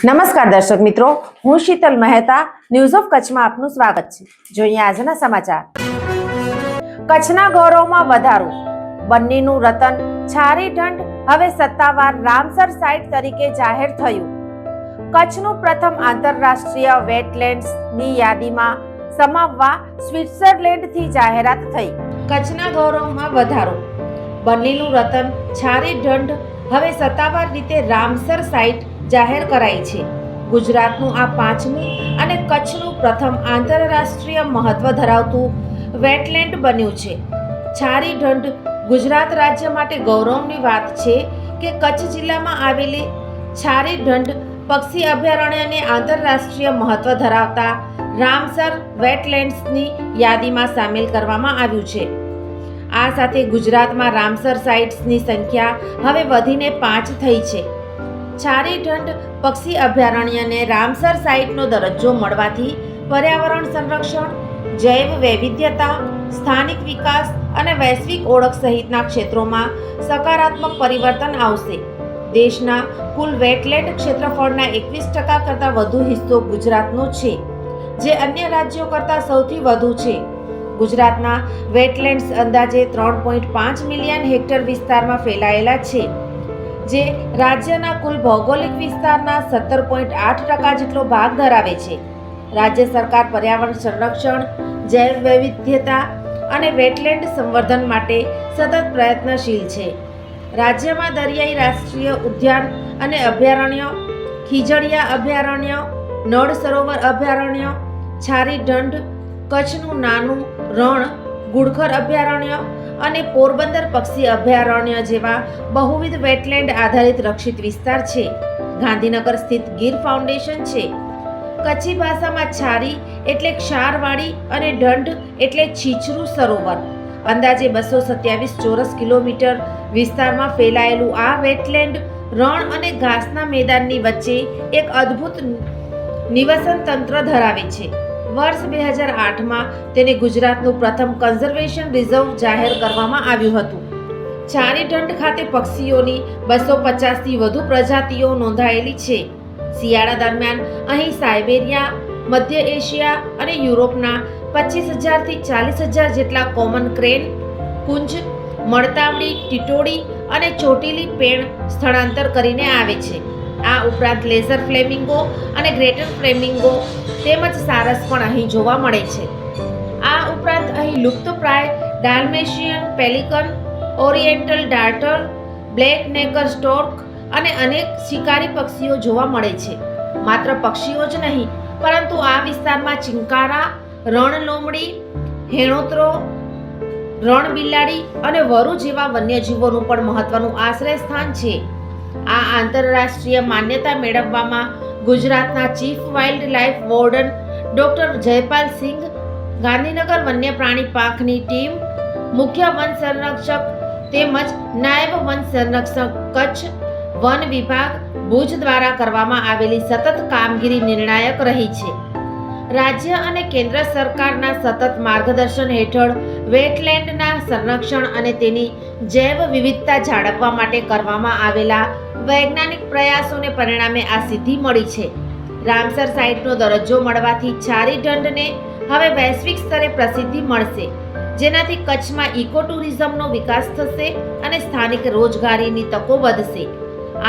નમસ્કાર દર્શક મિત્રો, હું શીતલ મહેતા ન્યૂઝ ઓફ કચ્છમાં આપનું સ્વાગત છે. જોઈએ આજના સમાચાર. કચ્છના ગૌરવમાં વધારો, બન્નીનું રતન છારીઢંઢ હવે સત્તાવાર રામસર સાઇટ તરીકે જાહેર થયું. કચ્છનું પ્રથમ આંતરરાષ્ટ્રીય વેટલેન્ડ્સની યાદીમાં સમાવવા સ્વિટ્ઝરલેન્ડથી જાહેરાત થઈ. કચ્છના ગૌરવમાં વધારો, બન્નીનું રતન છારીઢંઢ હવે સત્તાવાર રીતે રામસર સાઇટ જાહેર કરાઈ છે. ગુજરાતનું આ પાંચમું અને કચ્છનું પ્રથમ આંતરરાષ્ટ્રીય મહત્વ ધરાવતું વેટલેન્ડ બન્યું છે. છારીઢંઢ ગુજરાત રાજ્ય માટે ગૌરવની વાત છે કે કચ્છ જિલ્લામાં આવેલી છારીઢંઢ પક્ષી અભયારણ્યને આંતરરાષ્ટ્રીય મહત્વ ધરાવતા રામસર વેટલેન્ડ્સની યાદીમાં સામેલ કરવામાં આવ્યું છે. આ સાથે ગુજરાતમાં રામસર સાઇટ્સની સંખ્યા હવે વધીને 5 થઈ છે. છારીઢંઢ પક્ષી અભયારણ્યને રામસર સાઇટનો દરજ્જો મળવાથી પર્યાવરણ સંરક્ષણ, જૈવ વૈવિધ્યતા, સ્થાનિક વિકાસ અને વૈશ્વિક ઓળખ સહિતના ક્ષેત્રોમાં સકારાત્મક પરિવર્તન આવશે. દેશના કુલ વેટલેન્ડ ક્ષેત્રફળના 21% કરતાં વધુ હિસ્સો ગુજરાતનો છે, જે અન્ય રાજ્યો કરતાં સૌથી વધુ છે. ગુજરાતના વેટલેન્ડ્સ અંદાજે 3.5 મિલિયન હેક્ટર વિસ્તારમાં ફેલાયેલા છે, જે રાજ્યના કુલ ભૌગોલિક વિસ્તારના 17.8% જેટલો ભાગ ધરાવે છે. રાજ્ય સરકાર પર્યાવરણ સંરક્ષણ, જૈવ વૈવિધ્યતા અને વેટલેન્ડ સંવર્ધન માટે સતત પ્રયત્નશીલ છે. રાજ્યમાં દરિયાઈ રાષ્ટ્રીય ઉદ્યાન અને અભયારણ્યો, ખીજડીયા અભયારણ્ય, નળ સરોવર અભયારણ્ય, છારીઢંઢ, કચ્છનું નાનું રણ, ગુડખર અભયારણ્ય અને પોરબંદર પક્ષી અભયારણ્ય જેવા બહુવિધ વેટલેન્ડ આધારિત રક્ષિત વિસ્તાર છે. ગાંધીનગર સ્થિત ગીર ફાઉન્ડેશન છે. કચ્છી ભાષામાં છારી એટલે ક્ષારવાળી અને ઢંઢ એટલે છીછરું સરોવર. અંદાજે 227 ચોરસ કિલોમીટર વિસ્તારમાં ફેલાયેલું આ વેટલેન્ડ રણ અને ઘાસના મેદાનની વચ્ચે એક અદ્ભુત નિવસન તંત્ર ધરાવે છે. વર્ષ 2008માં તેને ગુજરાતનું પ્રથમ કન્ઝર્વેશન રિઝર્વ જાહેર કરવામાં આવ્યું હતું. છારીઢંઢ ખાતે પક્ષીઓની 250થી વધુ પ્રજાતિઓ નોંધાયેલી છે. શિયાળા દરમિયાન અહીં સાઇબેરિયા, મધ્ય એશિયા અને યુરોપના 25,000થી 40,000 જેટલા કોમન ક્રેન, કુંજ, મળતાવડી, ટીટોડી અને ચોટીલી પેણ સ્થળાંતર કરીને આવે છે. આ ઉપરાંત લેઝર ફ્લેમિંગો અને ગ્રેટર ફ્લેમિંગો તેમજ સારસ પણ અહીં જોવા મળે છે. આ ઉપરાંત અહીં લુપ્તપ્રાય ડાલ્મેશિયન પેલિકન, ઓરિએન્ટલ ડાર્ટર, બ્લેક નેકર સ્ટોર્ક અને અનેક શિકારી પક્ષીઓ જોવા મળે છે. માત્ર પક્ષીઓ જ નહીં, પરંતુ આ વિસ્તારમાં ચિંકારા, રણલોમડી, હેણોત્રો, રણ બિલાડી અને વરુ જેવા વન્યજીવોનું પણ મહત્વનું આશ્રય સ્થાન છે. આ આંતરરાષ્ટ્રીય માન્યતા મેળવવામાં ગુજરાતના chief wild life warden doctor Jaipal Singh, Gandhinagar વન્ય પ્રાણી પાંખની ટીમ, મુખ્ય વન સંરક્ષક તેમજ નાયબ વન સંરક્ષક કચ્છ, વન વિભાગ ભુજ દ્વારા કરવામાં આવેલી સતત કામગીરી નિર્ણાયક રહી છે. રાજ્ય અને કેન્દ્ર સરકારના સતત માર્ગદર્શન હેઠળ વેટલેન્ડના સંરક્ષણ અને તેની જૈવ વિવિધતા જાળવવા માટે કરવામાં આવેલા વૈજ્ઞાનિક પ્રયાસોને પરિણામે આ સિદ્ધિ મળી છે. રામસર સાઇટનો દરજ્જો મળવાથી છારીઢંઢને હવે વૈશ્વિક સ્તરે પ્રસિદ્ધિ મળશે, જેનાથી કચ્છમાં ઇકો ટુરિઝમનો વિકાસ થશે અને સ્થાનિક રોજગારીની તકો વધશે.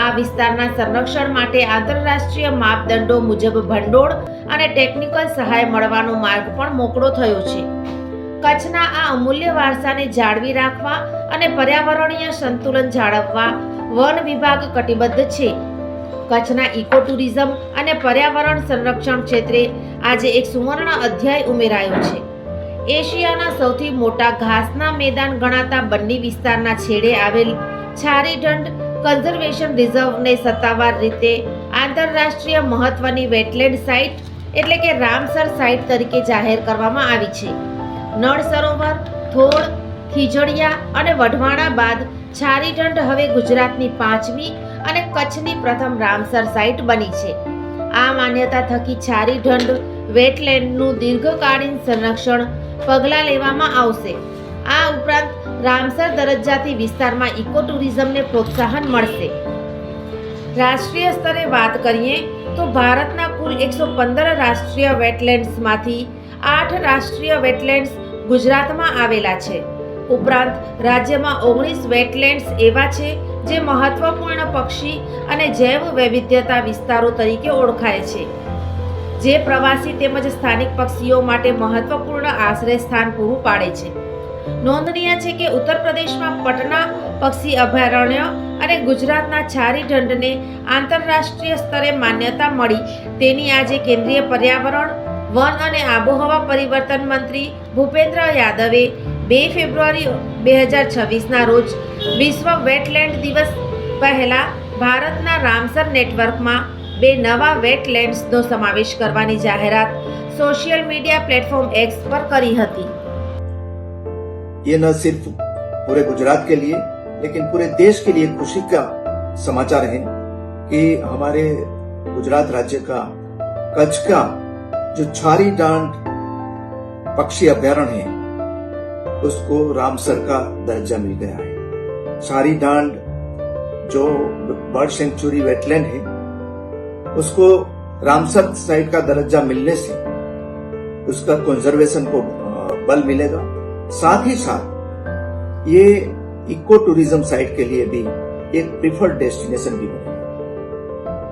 આ વિસ્તારના સંરક્ષણ માટે આંતરરાષ્ટ્રીય માપદંડો મુજબ ભંડોળ અને ટેકનિકલ સહાય મળવાનો માર્ગ પણ મોકળો થયો છે. કચ્છના આ અમૂલ્ય વારસાને જાળવી રાખવા અને પર્યાવરણીય સંતુલન જાળવવા વન વિભાગ કટિબદ્ધ છે. કચ્છના ઇકો ટુરિઝમ અને પર્યાવરણ સંરક્ષણ ક્ષેત્રે આજે એક સુવર્ણ અધ્યાય ઉમેરાયો છે. એશિયાના સૌથી મોટા ઘાસના મેદાન ગણાતા બન્ની વિસ્તારના છેડે આવેલ છારીઢંઢ કન્ઝર્વેશન રિઝર્વને સત્તાવાર રીતે આંતરરાષ્ટ્રીય મહત્વની વેટલેન્ડ સાઇટ એટલે કે રામસર સાઇટ તરીકે જાહેર કરવામાં આવી છે. નળ સરોવર, થોળ, ખીજડીયા અને વઢવાણા બાદ છારીઢંઢ હવે ગુજરાતની 5મી અને કચ્છની પ્રથમ રામસર સાઇટ બની છે. આ માન્યતા થકી છારીઢંઢ વેટલેન્ડનું દીર્ઘકાલીન સંરક્ષણ પગલાં લેવામાં આવશે. આ ઉપરાંત રામસર દરજ્જાથી વિસ્તારમાં ઇકો ટુરિઝમને પ્રોત્સાહન મળશે. રાષ્ટ્રીય સ્તરે વાત કરીએ તો ભારતના કુલ 115 રાષ્ટ્રીય વેટલેન્ડ્સમાંથી 8 રાષ્ટ્રીય વેટલેન્ડ્સ ગુજરાતમાં આવેલા છે. ઉપરાંત રાજ્યમાં 19 વેટલેન્ડ્સ એવા છે જે મહત્વપૂર્ણ પક્ષી અને જૈવ વૈવિધ્યતા વિસ્તારો તરીકે ઓળખાય છે, જે પ્રવાસી તેમજ સ્થાનિક પક્ષીઓ માટે મહત્વપૂર્ણ આશ્રય સ્થાન પૂરું પાડે છે. નોંધનીય છે કે ઉત્તર પ્રદેશમાં પટના પક્ષી અભયારણ્ય અને ગુજરાતના છારી ઢંઢને આંતરરાષ્ટ્રીય સ્તરે માન્યતા મળી તેની આજે કેન્દ્રીય પર્યાવરણ, વન અને આબોહવા પરિવર્તન મંત્રી ભૂપેન્દ્ર યાદવે 2 ફેબ્રુઆરી 2026ના રોજ વિશ્વ વેટલેન્ડ દિવસ પહેલા ભારતના રામસર નેટવર્કમાં 2 નવા વેટલેન્ડ્સનો સમાવેશ કરવાની જાહેરાત સોશિયલ મીડિયા પ્લેટફॉर्म एक्स पर करी હતી. ये न सिर्फ पूरे गुजरात के लिए लेकिन पूरे देश के लिए खुशी का समाचार है कि हमारे गुजरात राज्य का कच्छ का जो छारी डांड पक्षी अभ्यारण्य है उसको रामसर का दर्जा मिल गया है. छारी डांड जो बर्ड सेंचुरी वेटलैंड है उसको रामसर साइट का दर्जा मिलने से उसका कंजर्वेशन को बल मिलेगा. साथ ही साथ ये इको टूरिज्म साइट के लिए भी एक प्रिफर्ड डेस्टिनेशन भी बनेगा.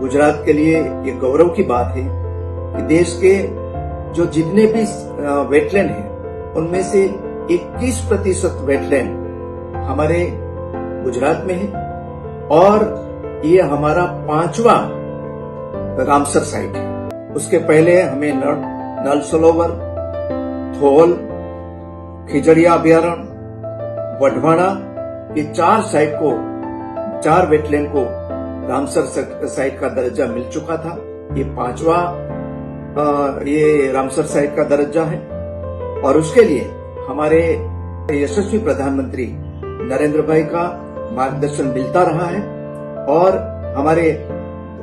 गुजरात के लिए ये गौरव की बात है कि देश के जो जितने भी वेटलैंड हैं उनमें से 21% वेटलैंड हमारे गुजरात में है और ये हमारा 5वां रामसर साइट है. उसके पहले हमें नल सरोवर, थोल, खिजड़िया अभ्यारण्य, वढवाणा ये 4 वेटलैंड को रामसर साइट का दर्जा मिल चुका था. ये 5वां ये रामसर साइट का दर्जा है और उसके लिए हमारे यशस्वी प्रधानमंत्री नरेंद्र भाई का मार्गदर्शन मिलता रहा है और हमारे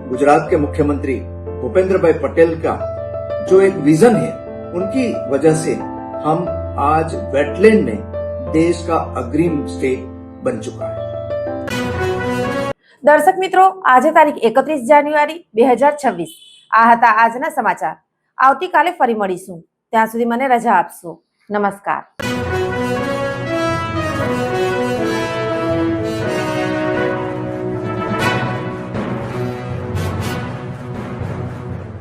गुजरात के मुख्यमंत्री भूपेंद्र भाई पटेल का जो एक विजन है उनकी वजह से हम आज वेटलैंड में देश का अग्रिम स्टेट बन चुका है. દર્શક મિત્રો, આજે તારીખ 31 જાન્યુઆરી 2026 આ હતા આજના સમાચાર. આવતીકાલે ફરી મળીશું. ત્યાં સુધી મને રજા આપશો. નમસ્કાર.